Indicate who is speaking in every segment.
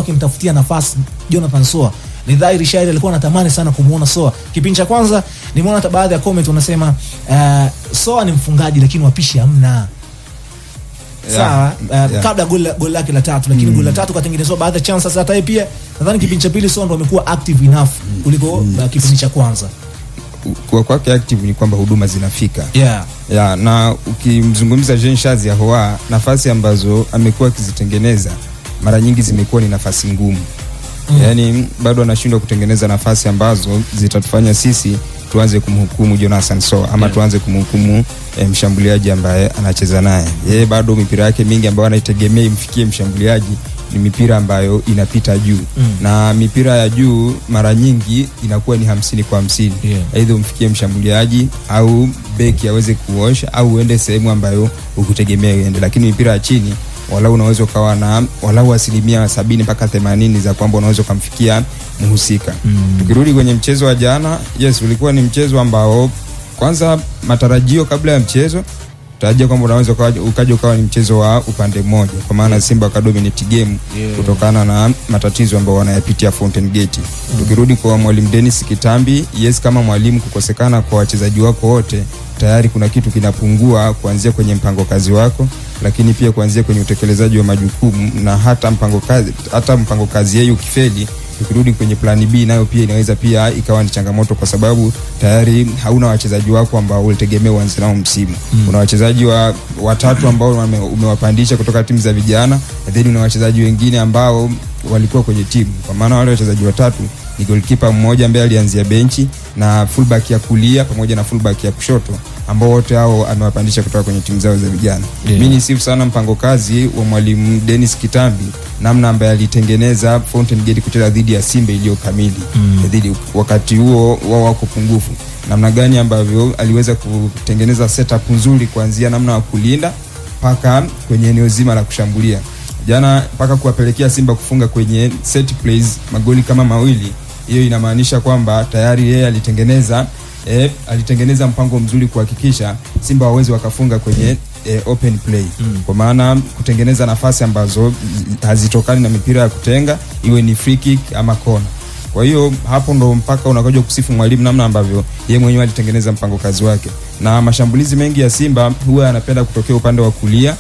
Speaker 1: akimtafutia nafasi Jonathan Soa. Ni dhahiri Shairi alikuwa anatamani sana kumuona Soa. Kipindi cha kwanza nimeona hata baadhi ya comment wanasema Soa ni mfungaji lakini wapishi hamna. Sawa, kabla goli lake la tatu, lakini goli la tatu katengenezwa baadhi ya chances. Hata yeye pia nadhani kipindi cha pili Soa ndo amekuwa active enough kuliko kipindi cha kwanza.
Speaker 2: Kwa kwake active ni kwamba huduma zinafika.
Speaker 1: Yeah,
Speaker 2: na ukimzungumza Jean Charles Ahoua, nafasi ambazo amekuwa akizitengeneza mara nyingi zimekuwa ni nafasi ngumu. Yaani bado anashindwa kutengeneza nafasi ambazo zitatufanya sisi tuanze kumhukumu Jonathan Soa ama tuanze kumhukumu mshambuliaji ambaye anacheza naye. Yeye bado mipira yake mingi ambayo anaitegemea imfikie mshambuliaji ni mipira ambayo inapita juu. Na mipira ya juu mara nyingi inakuwa ni 50 kwa 50. Aidha umfikie mshambuliaji au beki aweze kuosha au uende sehemu ambayo ukutegemea uende. Lakini mipira ya chini walau unaweza ukawa na walau 70 mpaka 80 za kwamba unaweza kumfikia mhusika. Tukirudi kwenye mchezo wa jana, yes, ulikuwa ni mchezo ambao kwanza matarajio kabla ya mchezo tarajia kwamba unaweza ukawa ni mchezo wa upande mmoja, kwa maana Simba wakadominate game kutokana na matatizo ambayo wanayapitia Fountain Gate. Tukirudi kwa mwalimu Dennis Kitambi, yes, kama mwalimu kukosekana kwa wachezaji wako wote tayari kuna kitu kinapungua kuanzia kwenye mpango kazi wako, lakini pia kuanzia kwenye utekelezaji wa majukumu na hata mpango kazi yeye ukifeli, tukirudi kwenye plan B nayo pia inaweza pia ikawa ni changamoto, kwa sababu tayari hauna wachezaji wako ambao ulitegemea uanze nao msimu. Una wachezaji watatu ambao umewapandisha kutoka timu za vijana, then una wachezaji wengine ambao walikuwa kwenye timu. Kwa maana wale wachezaji watatu ni goalkeeper mmoja ambaye alianzia benchi na fullback ya kulia pamoja na fullback ya kushoto ambao wote hao amewapandisha kutoka kwenye timu zao za vijana. Mimi ni sifu sana mpango kazi wa mwalimu Dennis Kitambi, namna ambaye alitengeneza Fountain Gate kucheza dhidi ya Simba iliyo kamili. Dhidi wakati huo wao wako pungufu. Namna gani ambavyo aliweza kutengeneza setup nzuri kuanzia namna ya kulinda paka kwenye eneo zima la kushambulia. Jana paka kuwapelekea Simba kufunga kwenye set plays magoli kama mawili. Hiyo inamaanisha kwamba tayari yeye alitengeneza mpango mzuri kuhakikisha Simba waweze wakafunga kwenye open play. Kwa maana kutengeneza nafasi ambazo hazitokani na mipira ya kutenga, iwe ni free kick ama kona. Kwa hiyo hapo ndo mpaka unakuja kusifu mwalimu namna ambavyo yeye mwenyewe alitengeneza mpango kazi wake. Na mashambulizi mengi ya Simba huwa yanapenda kutokea upande wa kulia,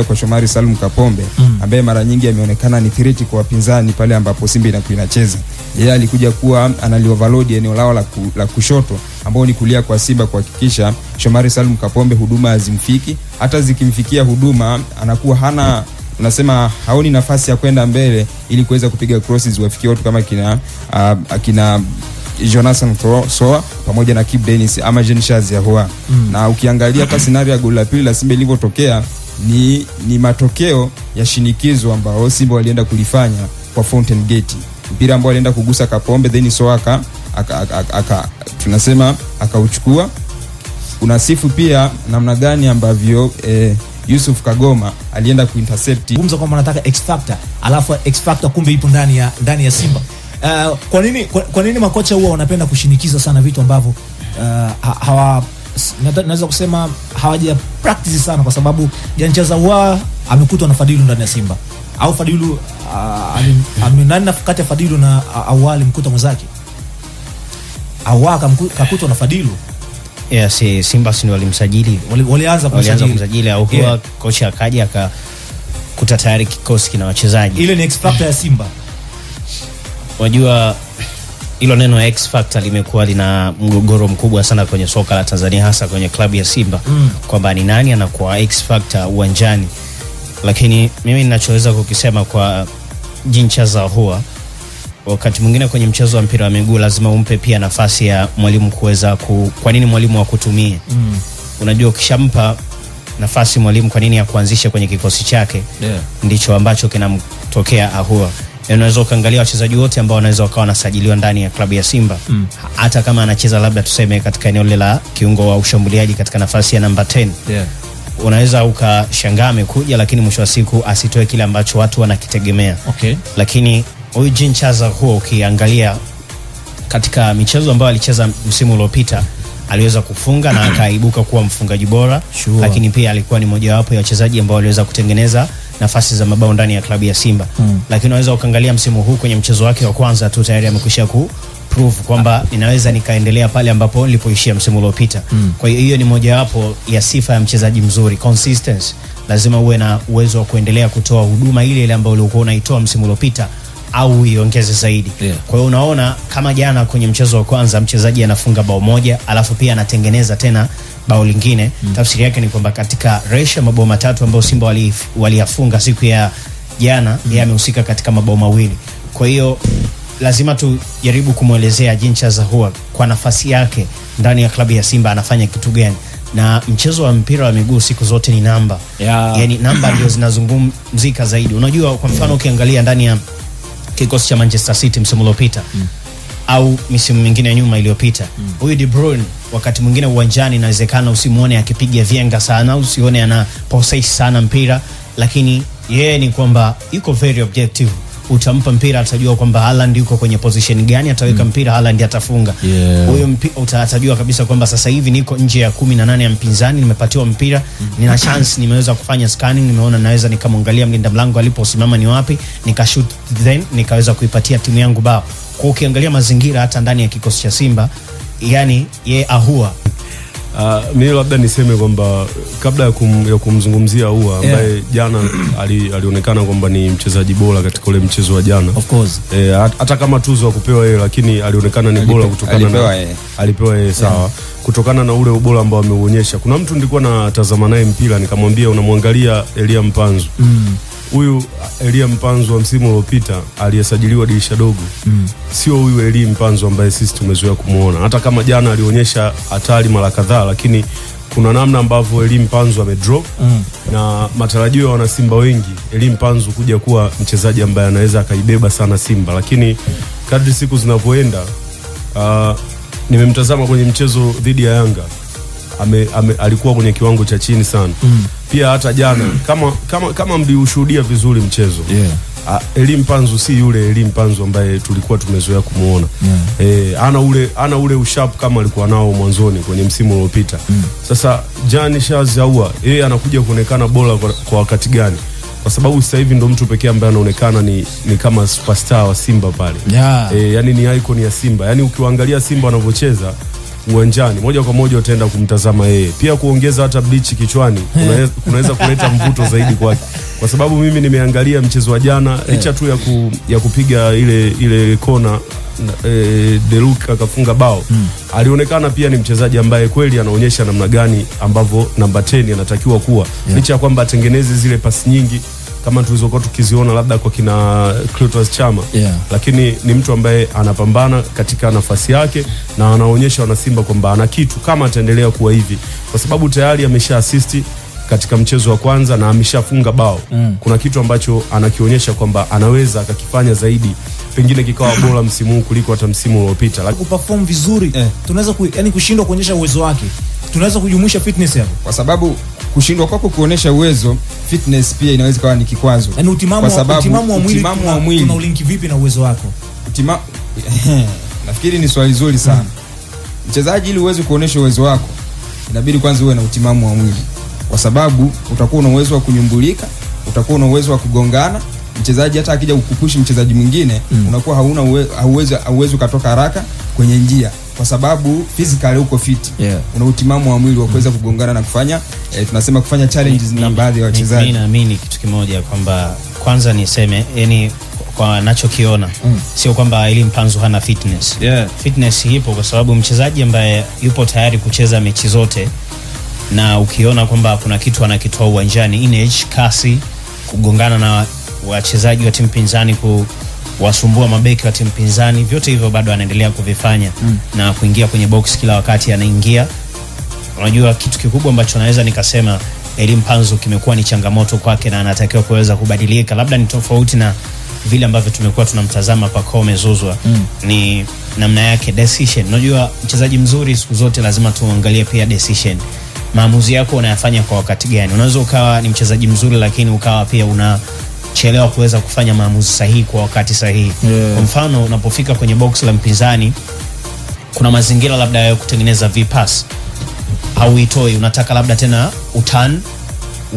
Speaker 2: kwa Shomari Salum Kapombe ambaye mara nyingi ameonekana ni threat kwa wapinzani pale ambapo Simba inacheza. Yeye alikuja kuwa analioverload eneo lao la kushoto ambao ni kulia kwa Simba, kuhakikisha Shomari Salum Kapombe huduma hazimfiki, hata zikimfikia huduma anakuwa haoni nafasi ya kwenda mbele ili kuweza kupiga crosses wafikie watu kama akina Jonathan Soa pamoja na Kip Dennis ama Jean Charles Ahoua. Na ukiangalia hata scenario ya goli la pili la Simba ilivyotokea ni matokeo ya shinikizo ambao Simba walienda kulifanya kwa Fountain Gate. Mpira ambao alienda kugusa Kapombe, then Soa akauchukua. Unasifu pia namna gani ambavyo Yusuf Kagoma alienda kuintercept.
Speaker 1: Gumza kwamba anataka X factor, alafu X factor kumbe ipo ndani ya Simba. Kwa nini makocha huwa wanapenda kushinikiza sana vitu ambavyo naweza kusema hawaja practice sana? Kwa sababu Janchaza huwa amekutwa na Fadilu ndani ya Simba, au Fadilu nani kati ya Fadilu na Awali mkuta mwenzake? Awaka kakutwa na Fadilu.
Speaker 3: Si Simba si walimsajili,
Speaker 1: walianza
Speaker 3: kumsajili au kwa kocha akaja akakuta tayari kikosi kina wachezaji.
Speaker 1: Ile ni X factor ya Simba.
Speaker 3: Wajua hilo neno X factor limekuwa lina mgogoro mkubwa sana kwenye soka la Tanzania, hasa kwenye klabu ya Simba, kwamba ni nani anakuwa X factor uwanjani. Lakini mimi ninachoweza kukisema kwa Jean Charles Ahoua, wakati mwingine kwenye mchezo wa mpira wa miguu lazima umpe pia nafasi ya mwalimu kuweza kwa nini mwalimu akutumie. Unajua ukishampa nafasi mwalimu kwa nini ya kuanzisha kwenye kikosi chake, ndicho ambacho kinamtokea Ahoua. Unaweza ukaangalia wachezaji wote ambao wanaweza wakawa wanasajiliwa ndani ya klabu ya Simba, hata kama anacheza labda tuseme katika eneo la kiungo wa ushambuliaji katika nafasi ya namba 10. Unaweza ukashangaa amekuja, lakini mwisho wa siku asitoe kile ambacho watu wanakitegemea. Lakini huyu Jean Charles Ahoua ukiangalia katika michezo ambayo alicheza msimu uliopita aliweza kufunga na akaibuka kuwa mfungaji bora. Lakini pia alikuwa ni mojawapo ya wachezaji ambao waliweza kutengeneza nafasi za mabao ndani ya klabu ya Simba. Lakini unaweza ukaangalia msimu huu kwenye mchezo wake wa kwanza tu tayari amekwisha prove kwamba ninaweza nikaendelea pale ambapo nilipoishia msimu uliopita. Kwa hiyo ni mojawapo ya sifa ya mchezaji mzuri, consistency. Lazima uwe na uwezo wa kuendelea kutoa huduma ile ambayo ulikuwa unaitoa msimu uliopita au iongeze zaidi. Kwa hiyo unaona kama jana kwenye mchezo wa kwanza mchezaji anafunga bao moja alafu pia anatengeneza tena bao lingine. Tafsiri yake ni kwamba katika ratio mabao matatu ambayo Simba waliyafunga siku ya jana, yeye amehusika katika mabao mawili. Kwa hiyo lazima tujaribu kumuelezea Jincha Ahoua kwa nafasi yake ndani ya klabu ya Simba anafanya kitu gani. Na mchezo wa mpira wa miguu siku zote ni namba. Yani namba ndio zinazungumzika zaidi. Unajua kwa mfano ukiangalia ndani ya kikosi cha Manchester City msimu uliopita au misimu mingine nyuma iliyopita, huyu De Bruyne wakati mwingine uwanjani inawezekana usimuone akipiga vyenga sana, usione ana possess sana mpira, lakini yeye ni kwamba yuko very objective. Utampa mpira atajua kwamba Haaland yuko kwenye position gani, ataweka mpira Haaland atafunga. Huyo utajua kabisa kwamba sasa hivi niko nje ya 18 ya mpinzani, nimepatiwa mpira, nina chance, nimeweza kufanya scanning, nimeona naweza nikamwangalia mlinda mlango aliposimama ni wapi, nikashoot, then nikaweza kuipatia timu yangu bao. Kwa ukiangalia mazingira hata ndani ya kikosi cha Simba, yani ye Ahoua.
Speaker 4: Mimi labda niseme kwamba kabla ya kumzungumzia Ahoua ambaye jana alionekana kwamba ni mchezaji bora katika ule mchezo wa jana.
Speaker 1: Of course.
Speaker 4: Hata kama tuzo wa kupewa yeye, lakini alionekana ni bora kutokana na alipewa yeye sawa. Kutokana na ule ubora ambao ameuonyesha. Kuna mtu nilikuwa natazama naye mpira nikamwambia unamwangalia Elia Mpanzu. Huyu Elia Mpanzu wa msimu uliopita aliyesajiliwa dirisha dogo. Sio huyu Elia Mpanzu ambaye sisi tumezoea kumuona. Hata kama jana alionyesha hatari mara kadhaa, lakini kuna namna ambavyo Elia Mpanzu amedrop na matarajio ya wana Simba wengi Elia Mpanzu kuja kuwa mchezaji ambaye anaweza akaibeba sana Simba, lakini kadri siku zinavyoenda nimemtazama kwenye mchezo dhidi ya Yanga. Alikuwa kwenye kiwango cha chini sana. Pia hata jana kama mliushuhudia vizuri mchezo. Elia Mpanzu si yule Elia Mpanzu ambaye tulikuwa tumezoea kumuona. Ana ule usharp kama alikuwa nao mwanzoni kwenye msimu uliopita. Sasa Jincha Ahoua yeye anakuja kuonekana bora kwa wakati gani? Kwa sababu sasa hivi ndo mtu pekee ambaye anaonekana ni kama superstar wa Simba pale. Yani ni icon ya Simba. Yani ukiwaangalia Simba wanavyocheza uwanjani moja kwa moja utaenda kumtazama yeye. Pia kuongeza hata bleach kichwani kunaweza kuleta mvuto zaidi kwake. Kwa sababu mimi nimeangalia mchezo wa jana licha tu ya kupiga ile kona Deluka akafunga bao. Alionekana pia ni mchezaji ambaye kweli anaonyesha namna gani ambavyo namba 10 anatakiwa kuwa. Licha ya kwamba atengeneze zile pasi nyingi kama tulizokuwa tukiziona labda kwa kina Clatous Chama. Lakini ni mtu ambaye anapambana katika nafasi yake na anaonyesha wana Simba kwamba ana kitu kama ataendelea kuwa hivi, kwa sababu tayari amesha assist katika mchezo wa kwanza na ameshafunga bao. Kuna kitu ambacho anakionyesha kwamba anaweza akakifanya zaidi, pengine kikawa bora msimu huu kuliko hata msimu uliopita.
Speaker 1: Kuperform vizuri tunaweza yani kushindwa kuonyesha uwezo wake, tunaweza kujumuisha fitness hapo,
Speaker 2: kwa sababu kushindwa kwako kuonesha uwezo, fitness pia inaweza kuwa ni kikwazo.
Speaker 1: Yani utimamu wa mwili una link vipi na uwezo wako?
Speaker 2: Nafikiri ni swali zuri sana. Mchezaji ili uweze kuonesha uwezo wako inabidi kwanza uwe na utimamu wa mwili, kwa sababu utakuwa una uwezo wa kunyumbulika, utakuwa una uwezo wa kugongana. Mchezaji hata akija kukupushi mchezaji mwingine unakuwa hauna uwezo katoka haraka kwenye njia, kwa sababu physically uko fit. Una utimamu wa mwili wa kuweza kugongana na kufanya tunasema kufanya challenges na baadhi ya wachezaji.
Speaker 3: Mimi naamini kitu kimoja kwamba kwanza niseme yani kwa nachokiona sio kwamba Elia Mpanzu hana fitness. Fitness ipo kwa sababu mchezaji ambaye yupo tayari kucheza mechi zote na ukiona kwamba kuna kitu anakitoa uwanjani, image, kasi, kugongana na wachezaji wa timu pinzani, kuwasumbua mabeki wa timu pinzani, vyote hivyo bado anaendelea kuvifanya na kuingia kwenye box kila wakati anaingia. Unajua kitu kikubwa ambacho naweza nikasema Elia Mpanzu kimekuwa ni changamoto kwake na anatakiwa kuweza kubadilika, labda ni tofauti na vile ambavyo tumekuwa tunamtazama Pacome Zouzoua, ni namna yake decision. Unajua mchezaji mzuri siku zote lazima tuangalie pia decision. Maamuzi yako unayafanya kwa wakati gani? Unaweza ukawa ni mchezaji mzuri lakini ukawa pia unachelewa kuweza kufanya maamuzi sahihi kwa wakati sahihi. Kwa mfano unapofika kwenye box la mpinzani kuna mazingira labda ya kutengeneza vipas, hauitoi, unataka labda tena utan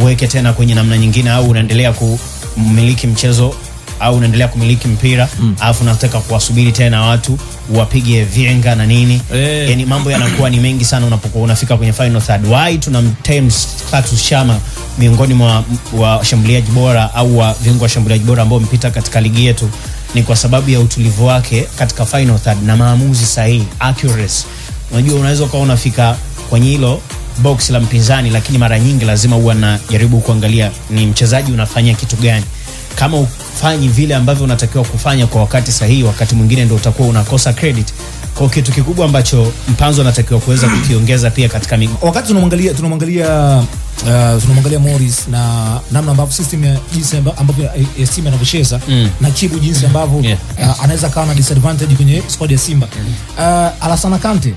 Speaker 3: uweke tena kwenye namna nyingine, au unaendelea kumiliki mchezo au unaendelea kumiliki mpira alafu unataka kuwasubiri tena watu wapige vienga na nini. Yani mambo yanakuwa ni mengi sana unapokuwa unafika kwenye final third. Why tunamtem Clatous Chama miongoni mwa washambuliaji bora au wa viungo washambuliaji bora ambao wamepita katika ligi yetu, ni kwa sababu ya utulivu wake katika final third na maamuzi sahihi, accuracy. Unajua unaweza ukawa unafika kwenye hilo box la mpinzani, lakini mara nyingi lazima uwe unajaribu kuangalia ni mchezaji unafanya kitu gani. Kama ufanyi vile ambavyo unatakiwa kufanya kwa wakati sahihi, wakati mwingine ndio utakuwa unakosa credit. Kwa kitu kikubwa ambacho Mpanzu anatakiwa kuweza kukiongeza pia katika
Speaker 1: wakati tunamwangalia Morris na namna ambavyo system ya jinsi ambavyo Simba inavyocheza na Kibu jinsi ambavyo anaweza kawa na disadvantage kwenye squad ya Simba. Alassane Kante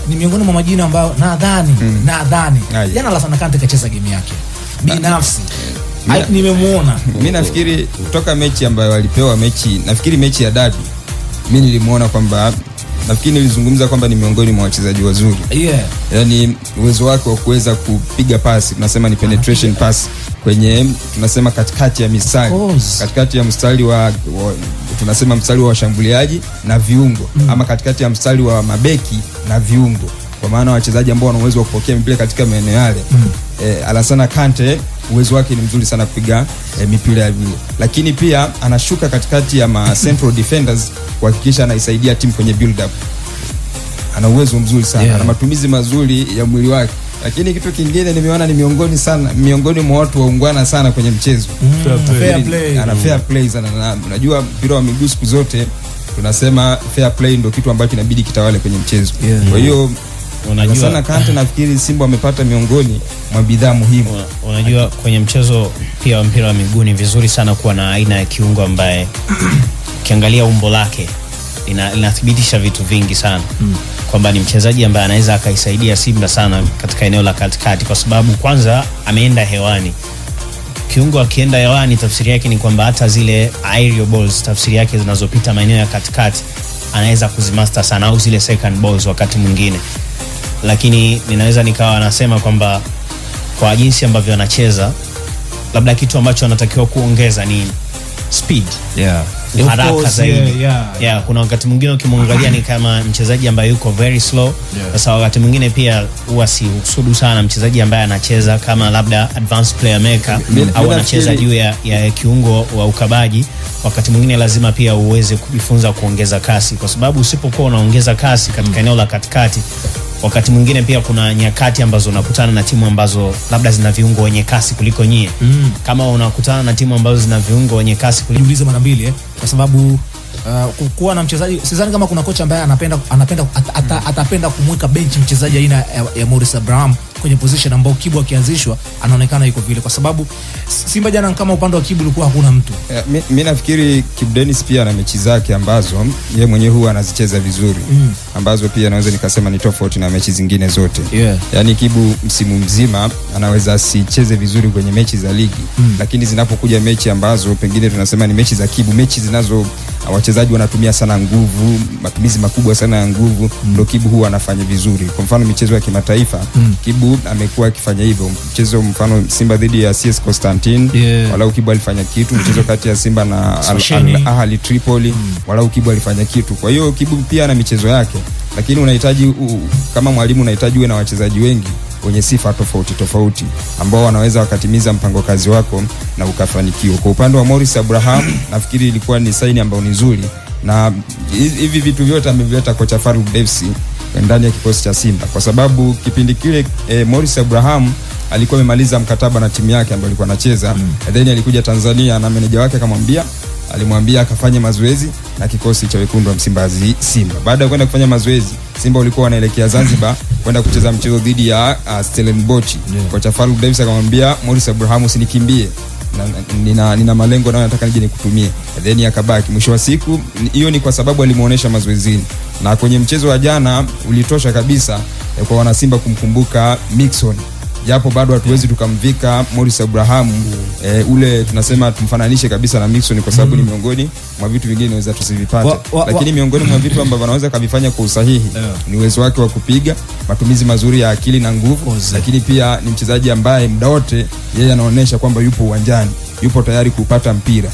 Speaker 1: ni miongoni mwa majina ambayo nadhani jana Alassane Kante kacheza game yake binafsi. Nimemuona.
Speaker 2: Mimi nafikiri kutoka mechi ambayo walipewa nafikiri mechi ya derby, mimi nilimuona kwamba nafikiri nilizungumza kwamba ni miongoni mwa wachezaji wazuri. Yani uwezo wake wa kuweza kupiga pasi, tunasema ni penetration pass kwenye tunasema katikati ya mistari, katikati ya mstari wa tunasema mstari wa washambuliaji na viungo ama katikati ya mstari wa mabeki na viungo, kwa maana wachezaji ambao wana uwezo wa kupokea mipira katika maeneo yale. Alassane Kante uwezo wake ni mzuri sana kupiga mipira ya vile, lakini pia anashuka katikati ya central defenders kuhakikisha anaisaidia timu kwenye build up. Ana uwezo mzuri sana, ana matumizi mazuri ya mwili wake. Lakini kitu kingine nimeona ni miongoni mwa watu waungwana sana kwenye mchezo.
Speaker 1: Fair play.
Speaker 2: Ana fair play sana. Unajua mpira wa miguu siku zote tunasema fair play ndio kitu ambacho inabidi kitawale kwenye mchezo. Kwa hiyo Alassane Kante nafikiri Simba wamepata miongoni mwa bidhaa muhimu.
Speaker 3: Unajua kwenye mchezo pia wa mpira wa miguu ni vizuri sana kuwa na aina ya kiungo ambaye ukiangalia umbo lake linathibitisha vitu vingi sana. Kwamba ni mchezaji ambaye anaweza akaisaidia Simba sana katika eneo la katikati, kwa sababu kwanza ameenda hewani. Kiungo akienda hewani tafsiri yake ni kwamba hata zile aerial balls tafsiri yake zinazopita maeneo ya katikati anaweza kuzimaster sana, au zile second balls wakati mwingine. Lakini ninaweza nikawa nasema kwamba kwa jinsi ambavyo anacheza, labda kitu ambacho anatakiwa kuongeza ni speed. Haraka zaidi. Kuna wakati mwingine ukimwangalia ni kama mchezaji ambaye yuko very slow. Sasa wakati mwingine pia huwa si usudu sana mchezaji ambaye anacheza kama labda advanced player maker au anacheza juu ya kiungo wa ukabaji. Wakati mwingine lazima pia uweze kujifunza kuongeza kasi, kwa sababu usipokuwa unaongeza kasi katika eneo la katikati, wakati mwingine pia kuna nyakati ambazo unakutana na timu ambazo labda zina viungo wenye kasi kuliko nyie. Kama unakutana na timu ambazo zina viungo wenye kasi kuliko,
Speaker 1: jiulize mara mbili kwa sababu kuwa na mchezaji, sidhani kama kuna kocha ambaye atapenda kumweka benchi mchezaji aina ya Morris Abraham kwenye position ambao Kibu akianzishwa anaonekana yuko vile, kwa sababu Simba jana kama upande wa Kibu ulikuwa hakuna mtu.
Speaker 2: Mimi nafikiri Kibu Denis pia na mechi zake ambazo yeye mwenyewe huwa anazicheza vizuri, ambazo pia naweza nikasema ni tofauti na mechi zingine zote. Yani Kibu msimu mzima anaweza asicheze vizuri kwenye mechi za ligi, lakini zinapokuja mechi ambazo pengine tunasema ni mechi za Kibu, mechi zinazo wachezaji wanatumia sana nguvu, matumizi makubwa sana ya nguvu, ndio Kibu huwa anafanya vizuri. Kwa mfano michezo ya kimataifa, Kibu amekuwa akifanya hivyo. Mchezo mfano Simba dhidi ya CS Constantine, walau Kibu alifanya kitu. Mchezo kati ya Simba na Al Ahly Tripoli, walau Kibu alifanya kitu. Kwa hiyo Kibu pia na michezo yake, lakini unahitaji kama mwalimu unahitaji uwe na wachezaji wengi wenye sifa tofauti ambao wanaweza wakatimiza mpango kazi wako na ukafanikiwa. Kwa upande wa Morris Abraham nafikiri ilikuwa ni saini ambayo ni nzuri, na hivi vitu vyote amevileta kocha Farouk Davis ndani ya kikosi cha Simba, kwa sababu kipindi kile Morris Abraham alikuwa amemaliza mkataba na timu yake ambayo alikuwa anacheza, then alikuja Tanzania na meneja wake alimwambia akafanye mazoezi na kikosi cha wekundu wa Msimbazi Simba. Baada ya kwenda kufanya mazoezi, Simba walikuwa wanaelekea Zanzibar kwenda kucheza mchezo dhidi ya Stellenbosch. Kocha Farouk Davis akamwambia Morris Abraham, usinikimbie, nina malengo na nataka nije nikutumie. Then akabaki. Mwisho wa siku hiyo ni kwa sababu alimuonesha mazoezini, na kwenye mchezo wa jana ulitosha kabisa kwa wana Simba kumkumbuka Mixon. japo bado hatuwezi tukamvika Morris Abraham ule tunasema tumfananishe kabisa na Mixon kwa sababu ni miongoni mwa vitu vingine inaweza tusivipate, lakini miongoni mwa vitu ambavyo anaweza kavifanya kwa usahihi ni uwezo wake wa kupiga, matumizi mazuri ya akili na nguvu, lakini pia ni mchezaji ambaye muda wote yeye anaonyesha kwamba yupo uwanjani, yupo tayari kupata mpira.